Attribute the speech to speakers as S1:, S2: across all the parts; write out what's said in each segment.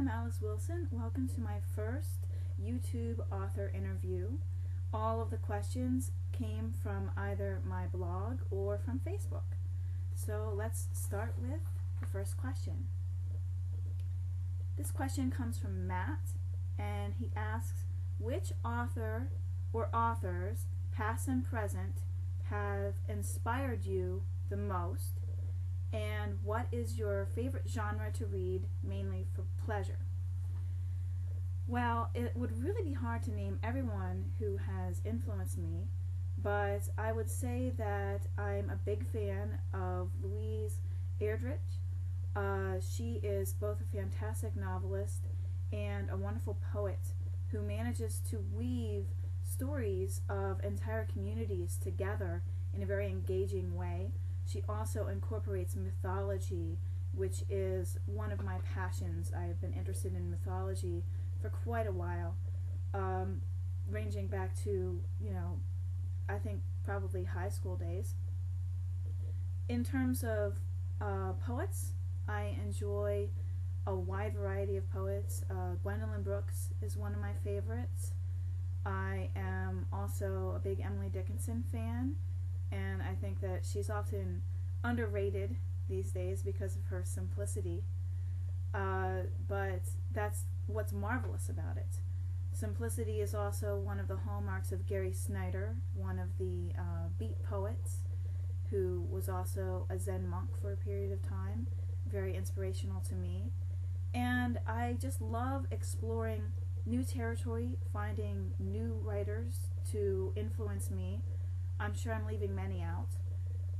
S1: I'm Alice Wilson. Welcome to my first YouTube author interview. All of the questions came from either my blog or from Facebook. So let's start with the first question. This question comes from Matt, and he asks, which author or authors, past and present, have inspired you the most? And what is your favorite genre to read, mainly for pleasure? Well, it would really be hard to name everyone who has influenced me, but I would say that I'm a big fan of Louise Erdrich. She is both a fantastic novelist and a wonderful poet who manages to weave stories of entire communities together in a very engaging way. She also incorporates mythology, which is one of my passions. I have been interested in mythology for quite a while, ranging back to, I think probably high school days. In terms of poets, I enjoy a wide variety of poets. Gwendolyn Brooks is one of my favorites. I am also a big Emily Dickinson fan, and I think that she's often underrated these days because of her simplicity. But that's what's marvelous about it. Simplicity is also one of the hallmarks of Gary Snyder, one of the beat poets, who was also a Zen monk for a period of time. Very inspirational to me. And I just love exploring new territory, finding new writers to influence me. I'm sure I'm leaving many out.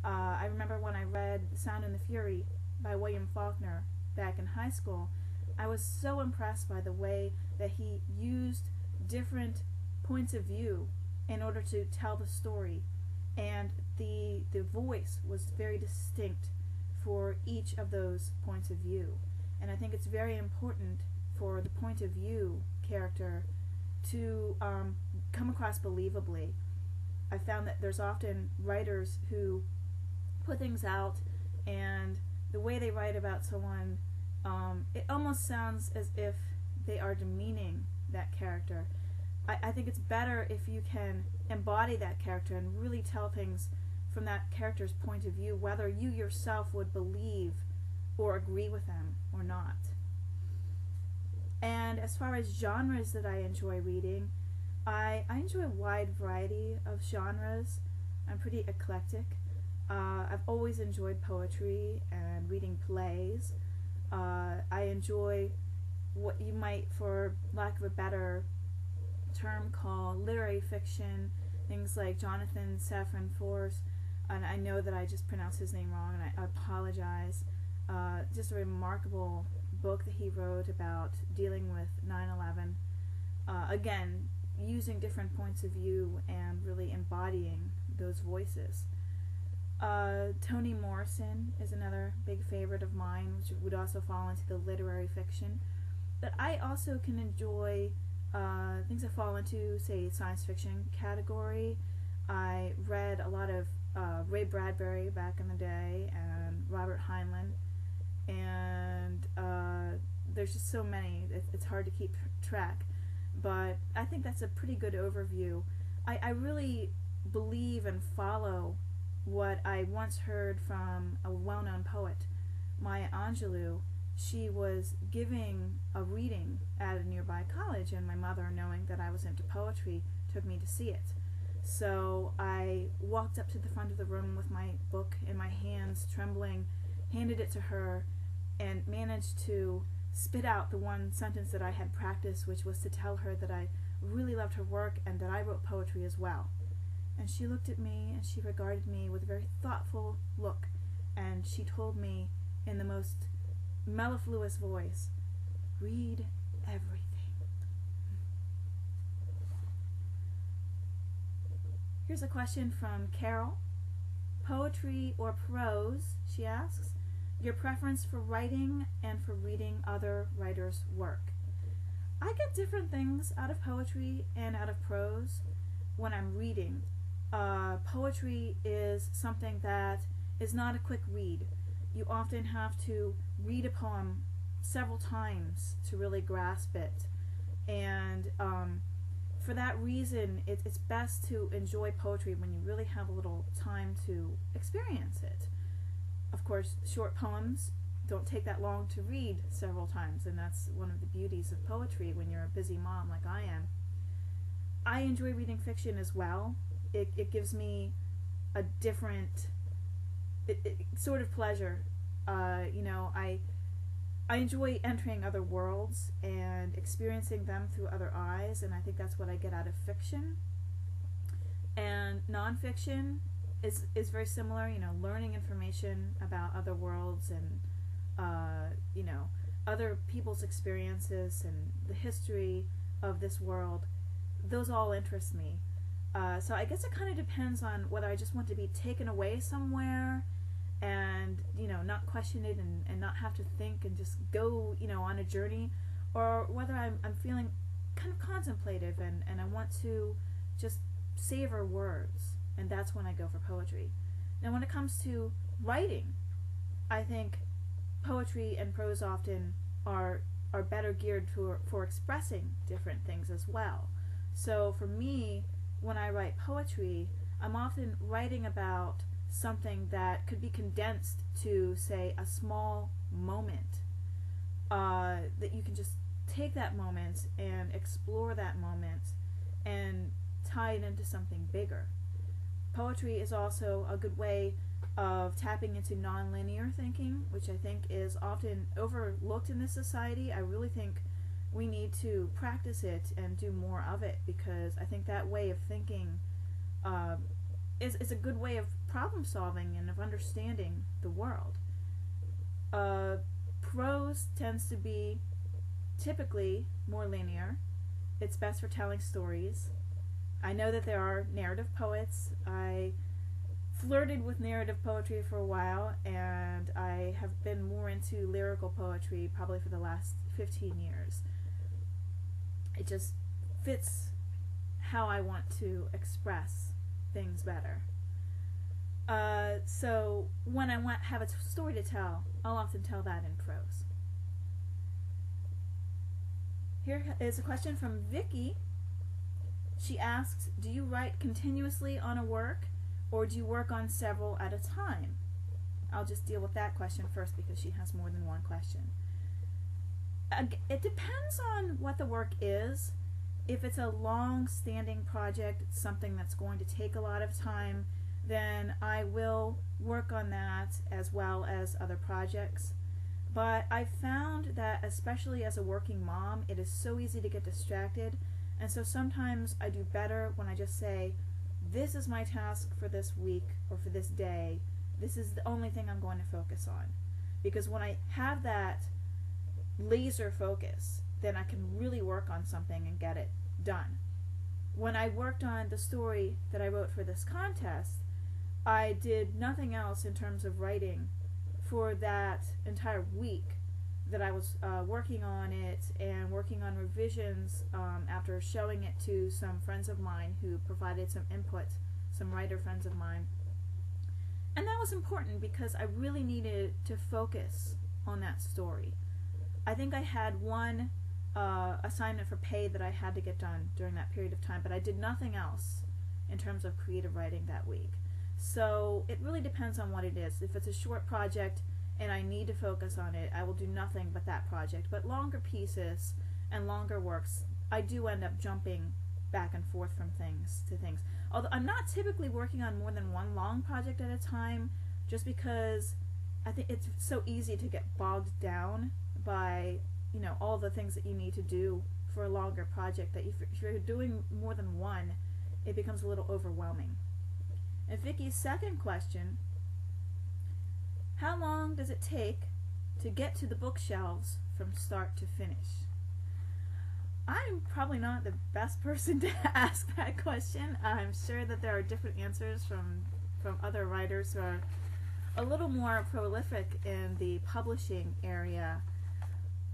S1: I remember when I read The Sound and the Fury by William Faulkner back in high school, I was so impressed by the way that he used different points of view in order to tell the story, and the voice was very distinct for each of those points of view. And I think it's very important for the point of view character to come across believably. I found that there's often writers who put things out, and the way they write about someone, it almost sounds as if they are demeaning that character. I think it's better if you can embody that character and really tell things from that character's point of view, whether you yourself would believe or agree with them or not. And as far as genres that I enjoy reading, I enjoy a wide variety of genres. I'm pretty eclectic. I've always enjoyed poetry and reading plays. I enjoy what you might, for lack of a better term, call literary fiction, things like Jonathan Safran Foer's, and I know that I just pronounced his name wrong, and I apologize. Just a remarkable book that he wrote about dealing with 9/11. Again, using different points of view and really embodying those voices. Toni Morrison is another big favorite of mine, which would also fall into the literary fiction. But I also can enjoy things that fall into, say, science fiction category. I read a lot of Ray Bradbury back in the day, and Robert Heinlein, and there's just so many, it's hard to keep track. But I think that's a pretty good overview. I really believe and follow what I once heard from a well-known poet, Maya Angelou. She was giving a reading at a nearby college, and my mother, knowing that I was into poetry, took me to see it. So I walked up to the front of the room with my book in my hands, trembling, handed it to her, and managed to spit out the one sentence that I had practiced, which was to tell her that I really loved her work and that I wrote poetry as well. And she looked at me, and she regarded me with a very thoughtful look, and she told me in the most mellifluous voice, "Read everything." Here's a question from Carol. Poetry or prose, she asks, your preference for writing and for reading other writers' work? I get different things out of poetry and out of prose when I'm reading. Poetry is something that is not a quick read. You often have to read a poem several times to really grasp it. And for that reason, it's best to enjoy poetry when you really have a little time to experience it. Of course, short poems don't take that long to read several times, and that's one of the beauties of poetry when you're a busy mom like I am. I enjoy reading fiction as well. It gives me a different sort of pleasure. I enjoy entering other worlds and experiencing them through other eyes, and I think that's what I get out of fiction. And nonfiction is very similar, learning information about other worlds and, other people's experiences and the history of this world. Those all interest me. So I guess it kind of depends on whether I just want to be taken away somewhere and, not question it and not have to think and just go, on a journey, or whether I'm feeling kind of contemplative and I want to just savor words, and that's when I go for poetry. Now when it comes to writing, I think poetry and prose often are better geared for expressing different things as well. So for me, when I write poetry, I'm often writing about something that could be condensed to, say, a small moment, that you can just take that moment and explore that moment and tie it into something bigger. Poetry is also a good way of tapping into nonlinear thinking, which I think is often overlooked in this society. I really think we need to practice it and do more of it, because I think that way of thinking is a good way of problem solving and of understanding the world. Prose tends to be typically more linear. It's best for telling stories. I know that there are narrative poets. I flirted with narrative poetry for a while, and I have been more into lyrical poetry probably for the last 15 years. It just fits how I want to express things better. So when I have a story to tell, I'll often tell that in prose. Here is a question from Vicky. She asks, do you write continuously on a work, or do you work on several at a time? I'll just deal with that question first because she has more than one question. It depends on what the work is. If it's a long-standing project, it's something that's going to take a lot of time, then I will work on that as well as other projects. But I found that, especially as a working mom, it is so easy to get distracted, and so sometimes I do better when I just say, this is my task for this week or for this day. This is the only thing I'm going to focus on. Because when I have that laser focus, then I can really work on something and get it done. When I worked on the story that I wrote for this contest, I did nothing else in terms of writing for that entire week that I was working on it and working on revisions after showing it to some friends of mine who provided some input, some writer friends of mine. And that was important because I really needed to focus on that story. I think I had one assignment for pay that I had to get done during that period of time, but I did nothing else in terms of creative writing that week. So it really depends on what it is. If it's a short project and I need to focus on it, I will do nothing but that project. But longer pieces and longer works, I do end up jumping back and forth from things to things. Although I'm not typically working on more than one long project at a time, just because I think it's so easy to get bogged down by, all the things that you need to do for a longer project, that if you're doing more than one, it becomes a little overwhelming. And Vicky's second question, how long does it take to get to the bookshelves from start to finish? I'm probably not the best person to ask that question. I'm sure that there are different answers from other writers who are a little more prolific in the publishing area.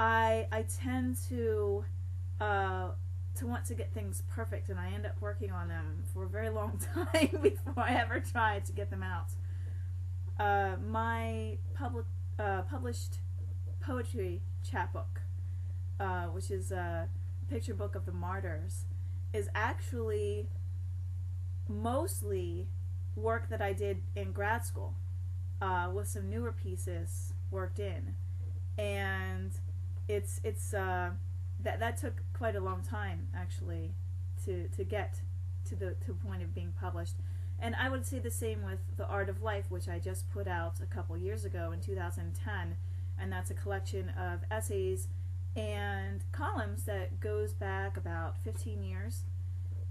S1: I tend to want to get things perfect, and I end up working on them for a very long time before I ever try to get them out. My published poetry chapbook, which is a picture book of the martyrs, is actually mostly work that I did in grad school, with some newer pieces worked in, and it's that took quite a long time actually to get to the point of being published. And I would say the same with The Art of Life, which I just put out a couple years ago in 2010, and that's a collection of essays and columns that goes back about 15 years.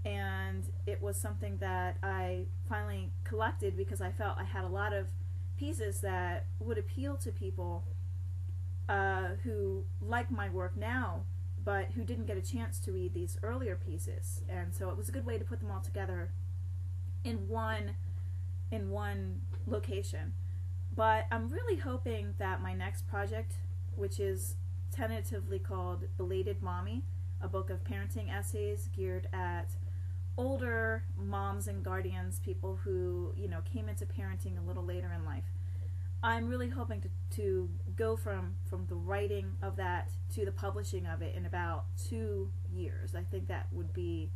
S1: And it was something that I finally collected because I felt I had a lot of pieces that would appeal to people who like my work now, but who didn't get a chance to read these earlier pieces. And so it was a good way to put them all together in one location. But I'm really hoping that my next project, which is tentatively called Belated Mommy, a book of parenting essays geared at older moms and guardians, people who, you know, came into parenting a little later in life. I'm really hoping to go from the writing of that to the publishing of it in about 2 years. I think that would be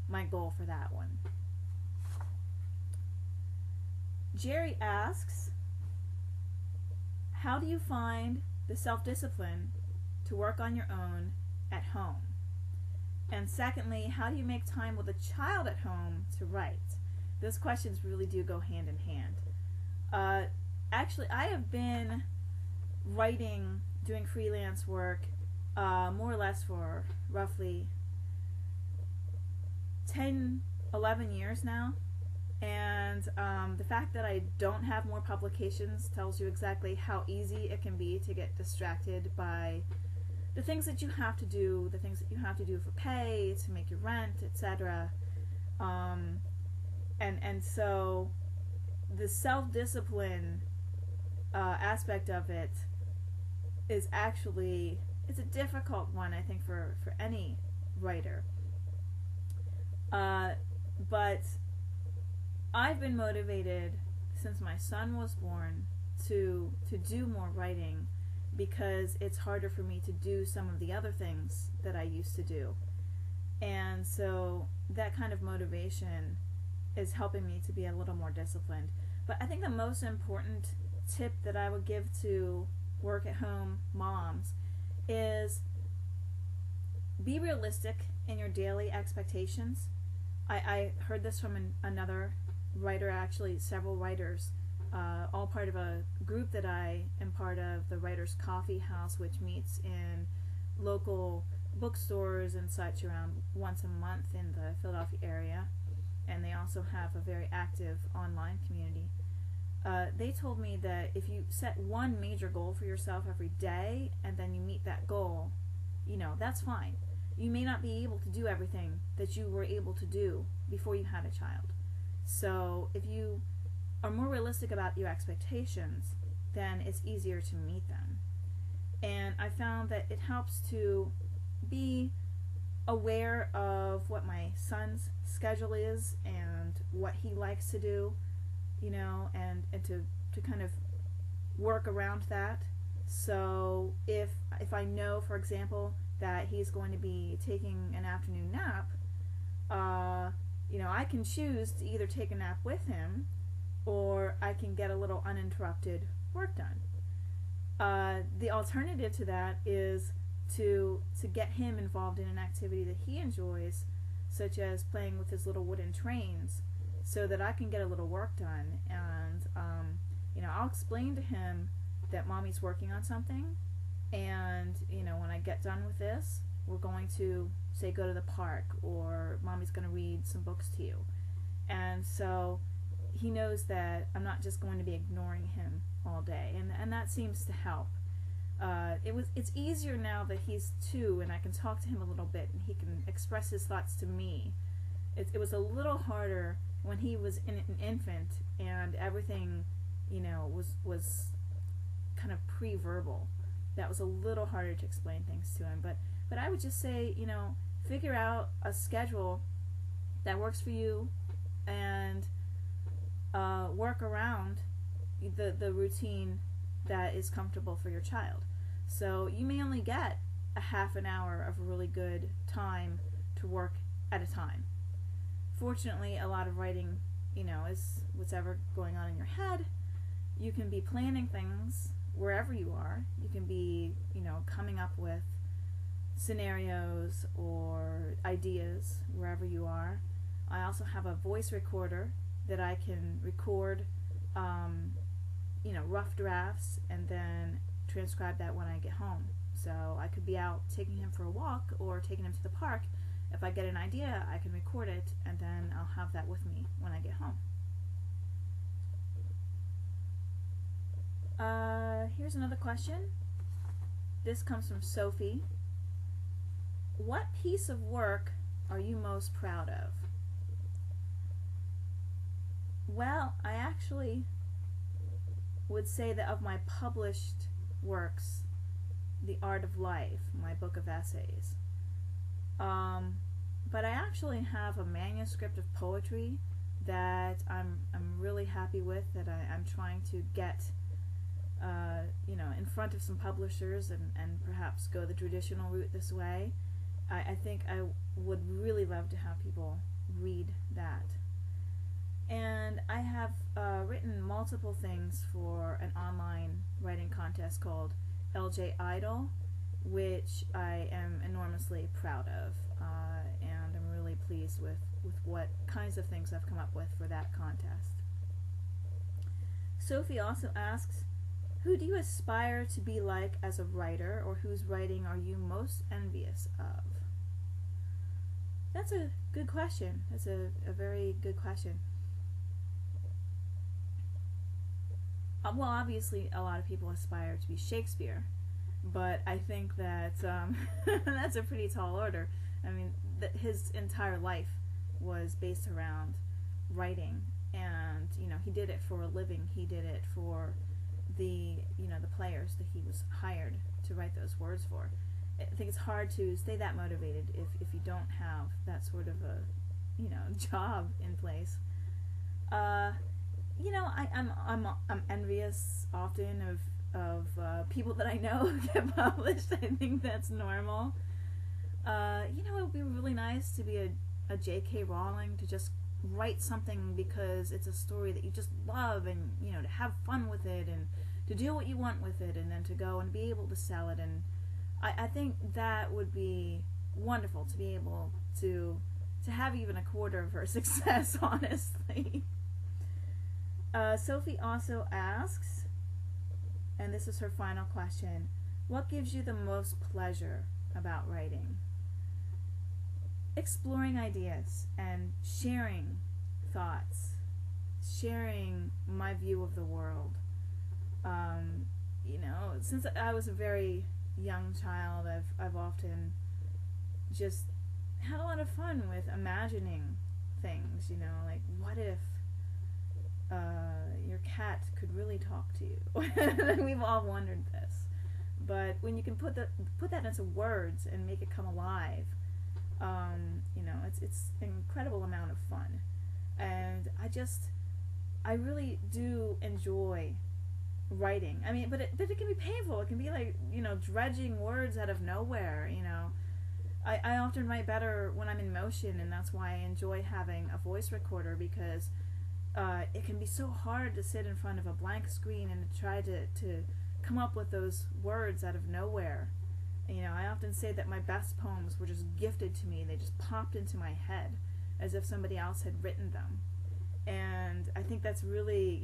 S1: my goal for that one. Jerry asks, how do you find the self-discipline to work on your own at home? And secondly, how do you make time with a child at home to write? Those questions really do go hand in hand. Actually, I have been writing, doing freelance work, more or less for roughly 10, 11 years now. And the fact that I don't have more publications tells you exactly how easy it can be to get distracted by the things that you have to do, the things that you have to do for pay, to make your rent, etc. And so the self-discipline aspect of it is actually, it's a difficult one, I think, for any writer. But I've been motivated since my son was born to do more writing, because it's harder for me to do some of the other things that I used to do. And so that kind of motivation is helping me to be a little more disciplined. But I think the most important tip that I would give to work at home moms is be realistic in your daily expectations. I heard this from another writer, actually several writers, all part of a group that I am part of, the Writers Coffee House, which meets in local bookstores and such around once a month in the Philadelphia area. And they also have a very active online community. They told me that if you set one major goal for yourself every day and then you meet that goal, you know, that's fine. You may not be able to do everything that you were able to do before you had a child. So if you are more realistic about your expectations, then it's easier to meet them. And I found that it helps to be aware of what my son's schedule is and what he likes to do, you know, and to kind of work around that. So if I know, for example, that he's going to be taking an afternoon nap, you know, I can choose to either take a nap with him, or I can get a little uninterrupted work done. The alternative to that is to get him involved in an activity that he enjoys, such as playing with his little wooden trains, so that I can get a little work done. And you know, I'll explain to him that mommy's working on something, and you know, when I get done with this, we're going to, say, go to the park, or mommy's going to read some books to you. And so he knows that I'm not just going to be ignoring him all day, and that seems to help. It's easier now that he's 2 and I can talk to him a little bit and he can express his thoughts to me. It was a little harder when he was an infant and everything, you know, was kind of pre-verbal. That was a little harder to explain things to him. But I would just say, you know, figure out a schedule that works for you, and work around the routine that is comfortable for your child. So you may only get a half an hour of really good time to work at a time. Fortunately, a lot of writing, is whatever going on in your head. You can be planning things wherever you are. You can be, coming up with scenarios or ideas wherever you are. I also have a voice recorder that I can record, rough drafts and then transcribe that when I get home. So I could be out taking him for a walk or taking him to the park. If I get an idea, I can record it and then I'll have that with me when I get home. Here's another question. This comes from Sophie. What piece of work are you most proud of? Well, I actually would say that of my published works, The Art of Life, my book of essays. But I actually have a manuscript of poetry that I'm really happy with, that I'm trying to get in front of some publishers and perhaps go the traditional route this way. I think I would really love to have people read that. And I have written multiple things for an online writing contest called LJ Idol, which I am enormously proud of, and I'm really pleased with what kinds of things I've come up with for that contest. Sophie also asks, who do you aspire to be like as a writer, or whose writing are you most envious of? That's a good question. That's a very good question. Well, obviously, a lot of people aspire to be Shakespeare, but I think that that's a pretty tall order. I mean, his entire life was based around writing, and he did it for a living. He did it for the players that he was hired to write those words for. I think it's hard to stay that motivated if you don't have that sort of a job in place. I'm envious often of people that I know who get published. I think that's normal. It would be really nice to be a J.K. Rowling, to just write something because it's a story that you just love, and to have fun with it and to do what you want with it, and then to go and be able to sell it. And I think that would be wonderful, to be able to have even a quarter of her success, honestly. Sophie also asks, and this is her final question, what gives you the most pleasure about writing? Exploring ideas and sharing thoughts, sharing my view of the world. Since I was a very young child, I've often just had a lot of fun with imagining things, like what if your cat could really talk to you? We've all wondered this. But when you can put that into words and make it come alive, it's an incredible amount of fun. And I really do enjoy writing. I mean, but it can be painful. It can be like, dredging words out of nowhere, I often write better when I'm in motion, and that's why I enjoy having a voice recorder, because it can be so hard to sit in front of a blank screen and to try to come up with those words out of nowhere. I often say that my best poems were just gifted to me. They just popped into my head as if somebody else had written them. And I think that's really,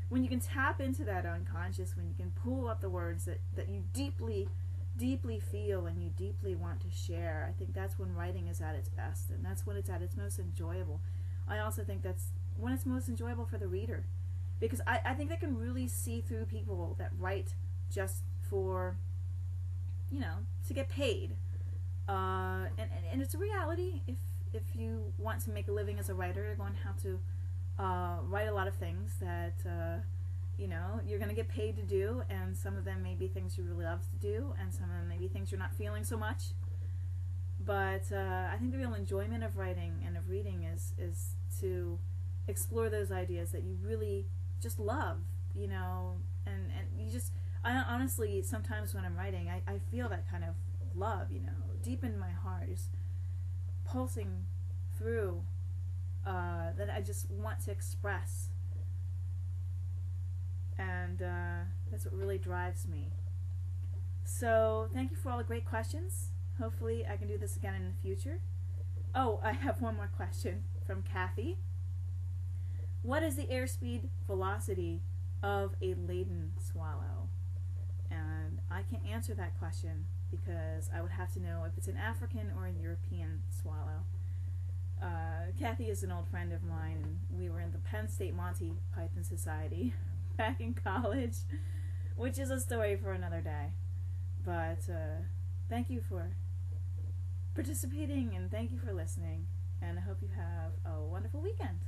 S1: when you can tap into that unconscious, when you can pull up the words that you deeply, deeply feel and you deeply want to share, I think that's when writing is at its best, and that's when it's at its most enjoyable. I also think that's when it's most enjoyable for the reader, because I think they can really see through people that write just for, to get paid. And it's a reality. If you want to make a living as a writer, you're going to have to write a lot of things that you're going to get paid to do, and some of them may be things you really love to do, and some of them may be things you're not feeling so much. But I think the real enjoyment of writing and of reading is to explore those ideas that you really just love, and you just, I honestly, sometimes when I'm writing, I feel that kind of love, deep in my heart, just pulsing through, that I just want to express. And that's what really drives me. So thank you for all the great questions. Hopefully I can do this again in the future. Oh, I have one more question from Kathy. What is the airspeed velocity of a laden swallow? And I can't answer that question because I would have to know if it's an African or a European swallow. Kathy is an old friend of mine, and we were in the Penn State Monty Python Society back in college, which is a story for another day. But thank you for participating, and thank you for listening, and I hope you have a wonderful weekend.